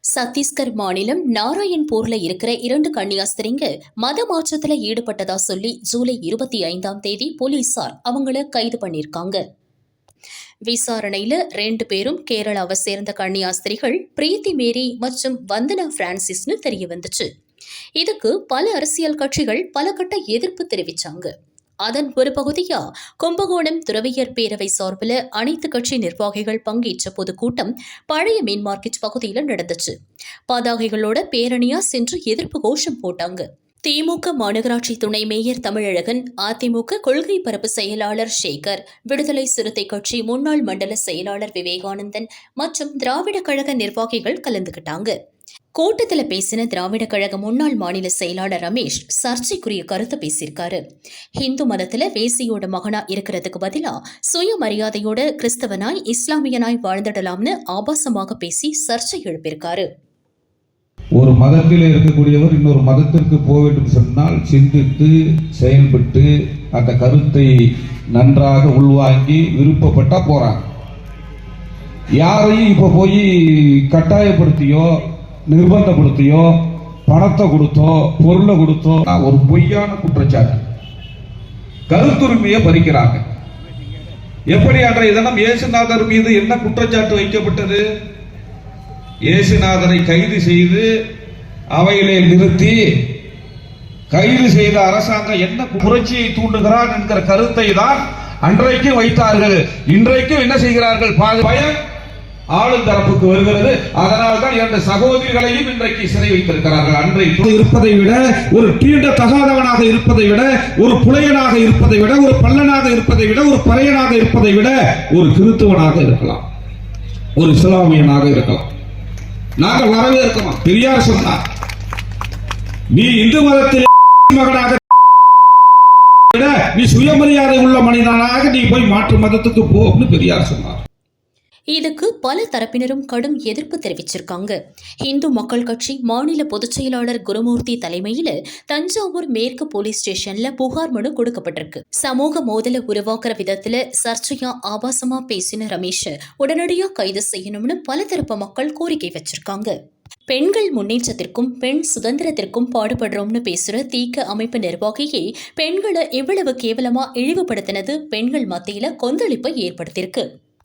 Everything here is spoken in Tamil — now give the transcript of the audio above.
சத்தீஸ்கர் மாநிலம் நாராயண்பூர்ல இருக்கிற 2 கன்னியாஸ்திரிங்க மத மாற்றத்துல ஈடுபட்டதா சொல்லி ஜூலை 25ஆம் தேதி போலீசார் அவங்கள கைது பண்ணிருக்காங்க. விசாரணையில 2 பேரும் கேரளாவை சேர்ந்த கன்னியாஸ்திரிகள் பிரீத்தி மேரி மற்றும் வந்தனா பிரான்சிஸ்னு தெரிய வந்துச்சு. இதுக்கு பல அரசியல் கட்சிகள் பல கட்ட எதிர்ப்பு தெரிவிச்சாங்க. அதன் ஒரு பகுதியா கும்பகோணம் துறவியர் பேரவை சார்பில் அனைத்து கட்சி நிர்வாகிகள் பங்கேற்ற பொதுக்கூட்டம் பழைய மீன் மார்க்கெட் பகுதியில் நடந்துச்சு. பதாகைகளோட பேரணியா சென்று எதிர்ப்பு கோஷம் போட்டாங்க. திமுக மாநகராட்சி துணை மேயர் தமிழழகன், அதிமுக கொள்கை பரப்பு செயலாளர் சேகர், விடுதலை சிறுத்தை கட்சி முன்னாள் மண்டல செயலாளர் விவேகானந்தன் மற்றும் திராவிட கழக நிர்வாகிகள் கலந்துகிட்டாங்க. கூட்டத்தில் பேசின திராவிட கழக முன்னாள் மாநில செயலாளர் ரமேஷ் சர்ச்சைக்குரிய கருத்தை பேசியிருக்காரு. ஹிந்து மதத்துல வேசியோட மகனா இருக்கிறதுக்கு பதிலா சுயமரியாதையோட கிறிஸ்தவனாய் இஸ்லாமியனாய் வாழ்ந்துடலாம்னு ஆபாசமாக பேசி சர்ச்சை எழுப்பியிருக்காரு. ஒரு மதத்தில் இருக்கக்கூடியவர் இன்னொரு மதத்திற்கு போக வேண்டும் சொன்னால் சிந்தித்து செயல்பட்டு அந்த கருத்தை நன்றாக உள்வாங்கி விருப்பப்பட்டா போறாங்க. யாரையும் இப்ப போய் கட்டாயப்படுத்தியோ நிர்பந்தப்படுத்தியோ பணத்தை கொடுத்தோ பொருளை கொடுத்தோ ஒரு பொய்யான குற்றச்சாட்டு கருத்துரிமையை பறிக்கிறாங்க. எப்படி அன்றைய தினம் இயேசுநாதர் மீது என்ன குற்றச்சாட்டு வைக்கப்பட்டது? இயேசுநாதரை கைது செய்து அவையிலே நிறுத்தி கைது செய்த அரசாங்கம் என்ன புரட்சியை தூண்டுகிறார் என்கிற கருத்தை தான் அன்றைக்கு வைத்தார்கள். இன்றைக்கும் என்ன செய்கிறார்கள்? பயம் ஆளும் தரப்புக்கு வருகிறது. அதனால்தான் 2 சகோதரிகளையும் இன்றைக்கு சிறை வைத்திருக்கிறார்கள். அன்றைக்கு இருப்பதை விட, ஒரு தீண்ட தகாதவனாக இருப்பதை விட, ஒரு புலையனாக இருப்பதை விட, ஒரு பல்லனாக இருப்பதை விட, ஒரு பறையனாக இருப்பதை விட ஒரு கிறிஸ்தவனாக இருக்கலாம், ஒரு இஸ்லாமியனாக இருக்கலாம். நாங்கள் வரவேற்கிறோம். பெரியார் சொன்னார், நீ இந்து மதத்தில் மகனாக விட நீ சுயமரியாதை உள்ள மனிதனாக நீ போய் மாற்று மதத்துக்கு போன்னு பெரியார் சொன்னார். இதுக்கு பல தரப்பினரும் கடும் எதிர்ப்பு தெரிவிச்சிருக்காங்க. இந்து மக்கள் கட்சி மாநில பொதுச் செயலாளர் குருமூர்த்தி தலைமையில தஞ்சாவூர் மேற்கு போலீஸ் ஸ்டேஷன்ல புகார் மனு கொடுக்கப்பட்டிருக்கு. சமூக மோதலை உருவாக்குற விதத்துல சர்ச்சையா ஆபாசமா பேசின ரமேஷ் உடனடியா கைது செய்யணும்னு பல தரப்பு மக்கள் கோரிக்கை வச்சிருக்காங்க. பெண்கள் முன்னேற்றத்திற்கும் பெண் சுதந்திரத்திற்கும் பாடுபடுறோம்னு பேசுற தீக்க அமைப்பு நிர்வாகியை பெண்களை எவ்வளவு கேவலமா இழிவுபடுத்தினது பெண்கள் மத்தியில கொந்தளிப்பை ஏற்படுத்தியிருக்கு.